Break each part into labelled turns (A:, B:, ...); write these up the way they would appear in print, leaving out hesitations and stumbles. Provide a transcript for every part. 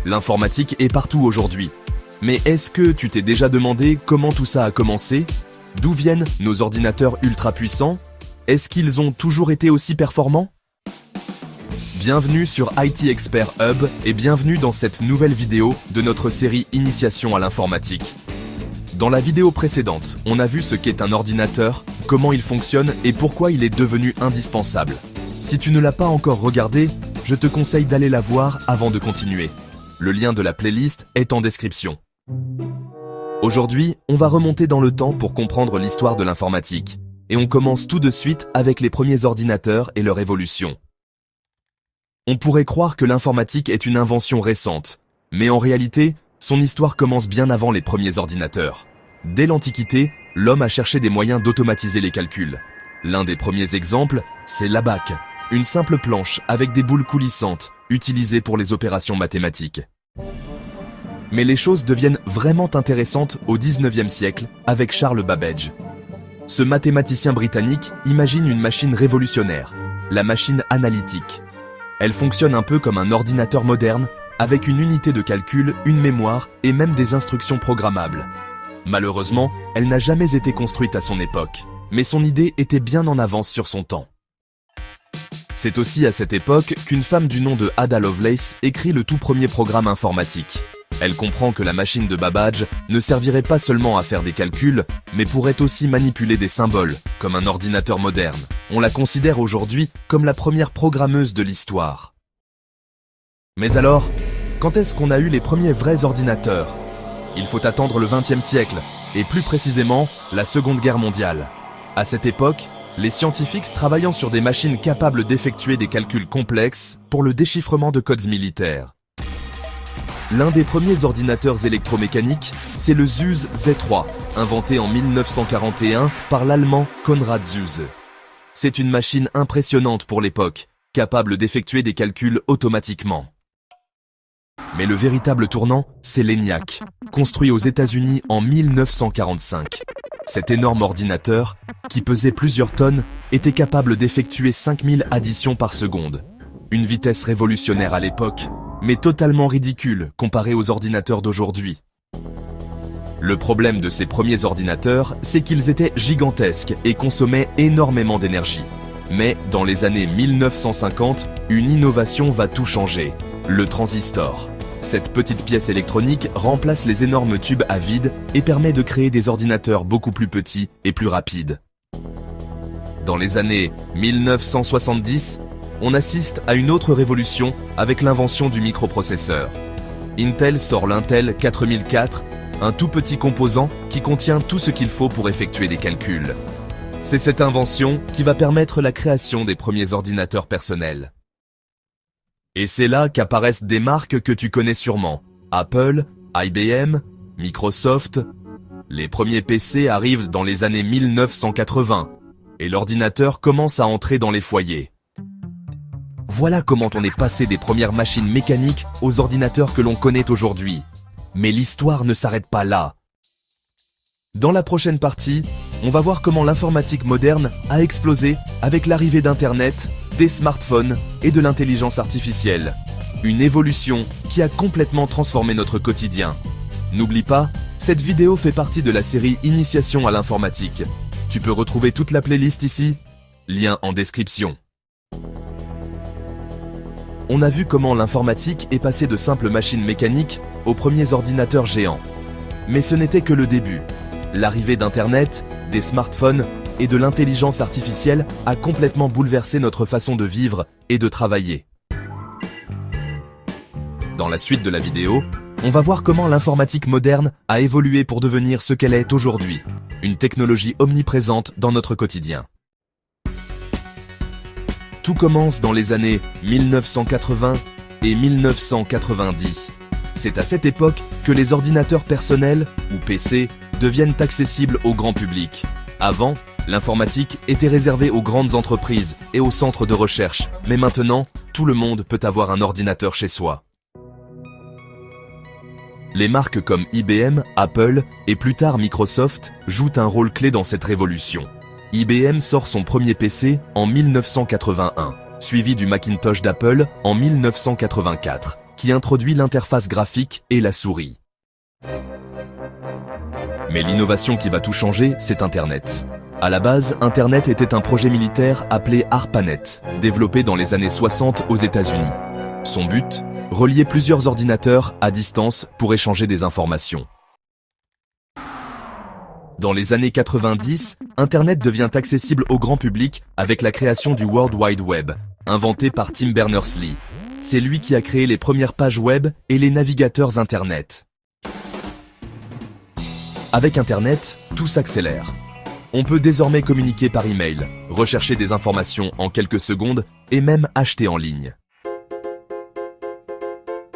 A: L'informatique est partout aujourd'hui. Mais est-ce que tu t'es déjà demandé comment tout ça a commencé? D'où viennent nos ordinateurs ultra puissants? Est-ce qu'ils ont toujours été aussi performants? Bienvenue sur IT Expert Hub et bienvenue dans cette nouvelle vidéo de notre série Initiation à l'informatique. Dans la vidéo précédente, on a vu ce qu'est un ordinateur, comment il fonctionne et pourquoi il est devenu indispensable. Si tu ne l'as pas encore regardé, je te conseille d'aller la voir avant de continuer. Le lien de la playlist est en description. Aujourd'hui, on va remonter dans le temps pour comprendre l'histoire de l'informatique. Et on commence tout de suite avec les premiers ordinateurs et leur évolution. On pourrait croire que l'informatique est une invention récente, mais en réalité, son histoire commence bien avant les premiers ordinateurs. Dès l'Antiquité, l'homme a cherché des moyens d'automatiser les calculs. L'un des premiers exemples, c'est l'abaque, une simple planche avec des boules coulissantes, utilisée pour les opérations mathématiques. Mais les choses deviennent vraiment intéressantes au XIXe siècle avec Charles Babbage. Ce mathématicien britannique imagine une machine révolutionnaire, la machine analytique. Elle fonctionne un peu comme un ordinateur moderne, avec une unité de calcul, une mémoire et même des instructions programmables. Malheureusement, elle n'a jamais été construite à son époque, mais son idée était bien en avance sur son temps. C'est aussi à cette époque qu'une femme du nom de Ada Lovelace écrit le tout premier programme informatique. Elle comprend que la machine de Babbage ne servirait pas seulement à faire des calculs, mais pourrait aussi manipuler des symboles, comme un ordinateur moderne. On la considère aujourd'hui comme la première programmeuse de l'histoire. Mais alors, quand est-ce qu'on a eu les premiers vrais ordinateurs? Il faut attendre le XXe siècle, et plus précisément, la Seconde Guerre mondiale. À cette époque, les scientifiques travaillant sur des machines capables d'effectuer des calculs complexes pour le déchiffrement de codes militaires. L'un des premiers ordinateurs électromécaniques, c'est le Zuse Z3, inventé en 1941 par l'allemand Konrad Zuse. C'est une machine impressionnante pour l'époque, capable d'effectuer des calculs automatiquement. Mais le véritable tournant, c'est l'ENIAC, construit aux États-Unis en 1945. Cet énorme ordinateur, qui pesait plusieurs tonnes, était capable d'effectuer 5000 additions par seconde. Une vitesse révolutionnaire à l'époque, mais totalement ridicule comparé aux ordinateurs d'aujourd'hui. Le problème de ces premiers ordinateurs, c'est qu'ils étaient gigantesques et consommaient énormément d'énergie. Mais dans les années 1950, une innovation va tout changer, le transistor. Cette petite pièce électronique remplace les énormes tubes à vide et permet de créer des ordinateurs beaucoup plus petits et plus rapides. Dans les années 1970, on assiste à une autre révolution avec l'invention du microprocesseur. Intel sort l'Intel 4004, un tout petit composant qui contient tout ce qu'il faut pour effectuer des calculs. C'est cette invention qui va permettre la création des premiers ordinateurs personnels. Et c'est là qu'apparaissent des marques que tu connais sûrement. Apple, IBM, Microsoft. Les premiers PC arrivent dans les années 1980 et l'ordinateur commence à entrer dans les foyers. Voilà comment on est passé des premières machines mécaniques aux ordinateurs que l'on connaît aujourd'hui. Mais l'histoire ne s'arrête pas là. Dans la prochaine partie, on va voir comment l'informatique moderne a explosé avec l'arrivée d'Internet, des smartphones et de l'intelligence artificielle. Une évolution qui a complètement transformé notre quotidien. N'oublie pas, cette vidéo fait partie de la série Initiation à l'informatique. Tu peux retrouver toute la playlist ici, lien en description. On a vu comment l'informatique est passée de simples machines mécaniques aux premiers ordinateurs géants. Mais ce n'était que le début. L'arrivée d'Internet, des smartphones et de l'intelligence artificielle a complètement bouleversé notre façon de vivre et de travailler. Dans la suite de la vidéo, on va voir comment l'informatique moderne a évolué pour devenir ce qu'elle est aujourd'hui, une technologie omniprésente dans notre quotidien. Tout commence dans les années 1980 et 1990. C'est à cette époque que les ordinateurs personnels, ou PC, deviennent accessibles au grand public. Avant, l'informatique était réservée aux grandes entreprises et aux centres de recherche, mais maintenant, tout le monde peut avoir un ordinateur chez soi. Les marques comme IBM, Apple et plus tard Microsoft jouent un rôle clé dans cette révolution. IBM sort son premier PC en 1981, suivi du Macintosh d'Apple en 1984, qui introduit l'interface graphique et la souris. Mais l'innovation qui va tout changer, c'est Internet. À la base, Internet était un projet militaire appelé ARPANET, développé dans les années 60 aux États-Unis. Son but, relier plusieurs ordinateurs à distance pour échanger des informations. Dans les années 90, Internet devient accessible au grand public avec la création du World Wide Web, inventé par Tim Berners-Lee. C'est lui qui a créé les premières pages web et les navigateurs Internet. Avec Internet, tout s'accélère. On peut désormais communiquer par email, rechercher des informations en quelques secondes et même acheter en ligne.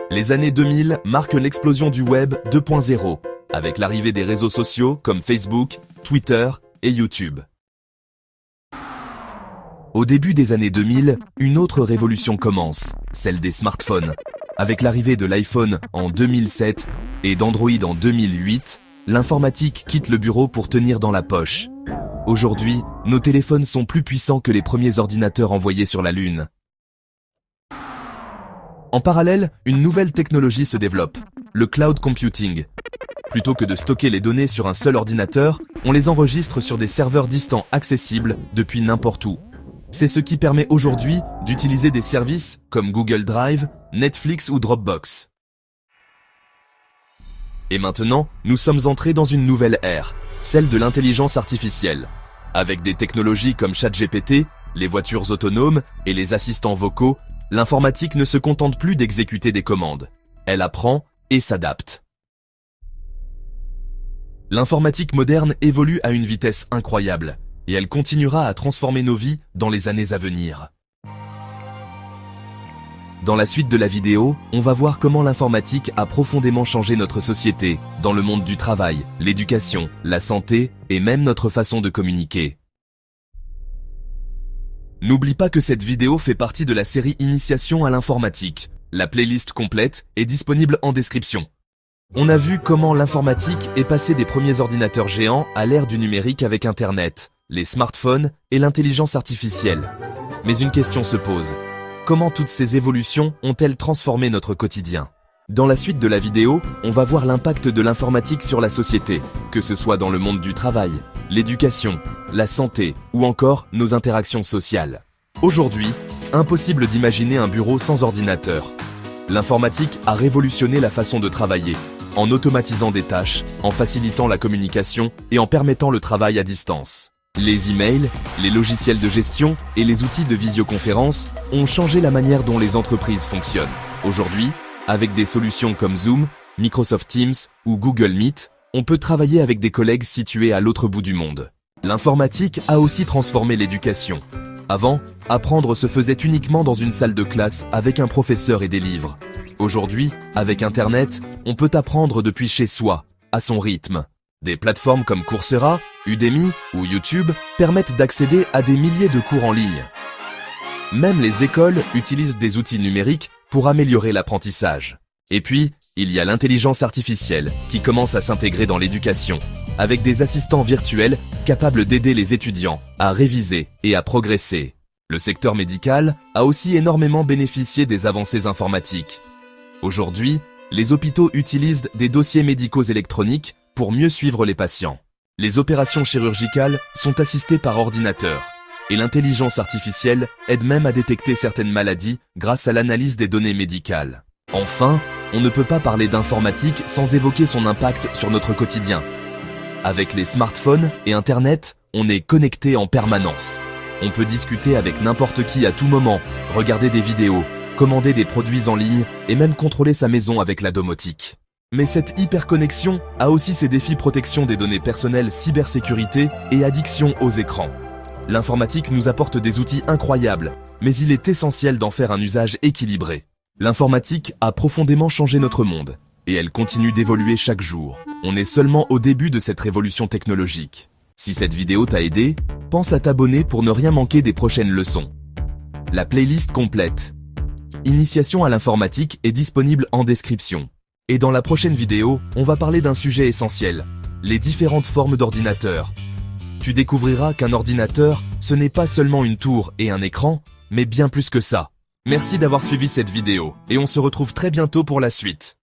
A: Les années 2000 marquent l'explosion du Web 2.0, avec l'arrivée des réseaux sociaux comme Facebook, Twitter et YouTube. Au début des années 2000, une autre révolution commence, celle des smartphones. Avec l'arrivée de l'iPhone en 2007 et d'Android en 2008, l'informatique quitte le bureau pour tenir dans la poche. Aujourd'hui, nos téléphones sont plus puissants que les premiers ordinateurs envoyés sur la Lune. En parallèle, une nouvelle technologie se développe, le cloud computing. Plutôt que de stocker les données sur un seul ordinateur, on les enregistre sur des serveurs distants accessibles depuis n'importe où. C'est ce qui permet aujourd'hui d'utiliser des services comme Google Drive, Netflix ou Dropbox. Et maintenant, nous sommes entrés dans une nouvelle ère, celle de l'intelligence artificielle. Avec des technologies comme ChatGPT, les voitures autonomes et les assistants vocaux, l'informatique ne se contente plus d'exécuter des commandes. Elle apprend et s'adapte. L'informatique moderne évolue à une vitesse incroyable, et elle continuera à transformer nos vies dans les années à venir. Dans la suite de la vidéo, on va voir comment l'informatique a profondément changé notre société, dans le monde du travail, l'éducation, la santé et même notre façon de communiquer. N'oublie pas que cette vidéo fait partie de la série Initiation à l'informatique. La playlist complète est disponible en description. On a vu comment l'informatique est passée des premiers ordinateurs géants à l'ère du numérique avec Internet, les smartphones et l'intelligence artificielle. Mais une question se pose. Comment toutes ces évolutions ont-elles transformé notre quotidien ? Dans la suite de la vidéo, on va voir l'impact de l'informatique sur la société, que ce soit dans le monde du travail, l'éducation, la santé ou encore nos interactions sociales. Aujourd'hui, impossible d'imaginer un bureau sans ordinateur. L'informatique a révolutionné la façon de travailler, en automatisant des tâches, en facilitant la communication et en permettant le travail à distance. Les emails, les logiciels de gestion et les outils de visioconférence ont changé la manière dont les entreprises fonctionnent. Aujourd'hui, avec des solutions comme Zoom, Microsoft Teams ou Google Meet, on peut travailler avec des collègues situés à l'autre bout du monde. L'informatique a aussi transformé l'éducation. Avant, apprendre se faisait uniquement dans une salle de classe avec un professeur et des livres. Aujourd'hui, avec Internet, on peut apprendre depuis chez soi, à son rythme. Des plateformes comme Coursera, Udemy ou YouTube permettent d'accéder à des milliers de cours en ligne. Même les écoles utilisent des outils numériques pour améliorer l'apprentissage. Et puis, il y a l'intelligence artificielle qui commence à s'intégrer dans l'éducation, avec des assistants virtuels capables d'aider les étudiants à réviser et à progresser. Le secteur médical a aussi énormément bénéficié des avancées informatiques. Aujourd'hui, les hôpitaux utilisent des dossiers médicaux électroniques pour mieux suivre les patients. Les opérations chirurgicales sont assistées par ordinateur, et l'intelligence artificielle aide même à détecter certaines maladies grâce à l'analyse des données médicales. Enfin, on ne peut pas parler d'informatique sans évoquer son impact sur notre quotidien. Avec les smartphones et Internet, on est connecté en permanence. On peut discuter avec n'importe qui à tout moment, regarder des vidéos, commander des produits en ligne et même contrôler sa maison avec la domotique. Mais cette hyperconnexion a aussi ses défis protection des données personnelles, cybersécurité et addiction aux écrans. L'informatique nous apporte des outils incroyables, mais il est essentiel d'en faire un usage équilibré. L'informatique a profondément changé notre monde, et elle continue d'évoluer chaque jour. On est seulement au début de cette révolution technologique. Si cette vidéo t'a aidé, pense à t'abonner pour ne rien manquer des prochaines leçons. La playlist complète Initiation à l'informatique est disponible en description. Et dans la prochaine vidéo, on va parler d'un sujet essentiel, les différentes formes d'ordinateurs. Tu découvriras qu'un ordinateur, ce n'est pas seulement une tour et un écran, mais bien plus que ça. Merci d'avoir suivi cette vidéo, et on se retrouve très bientôt pour la suite.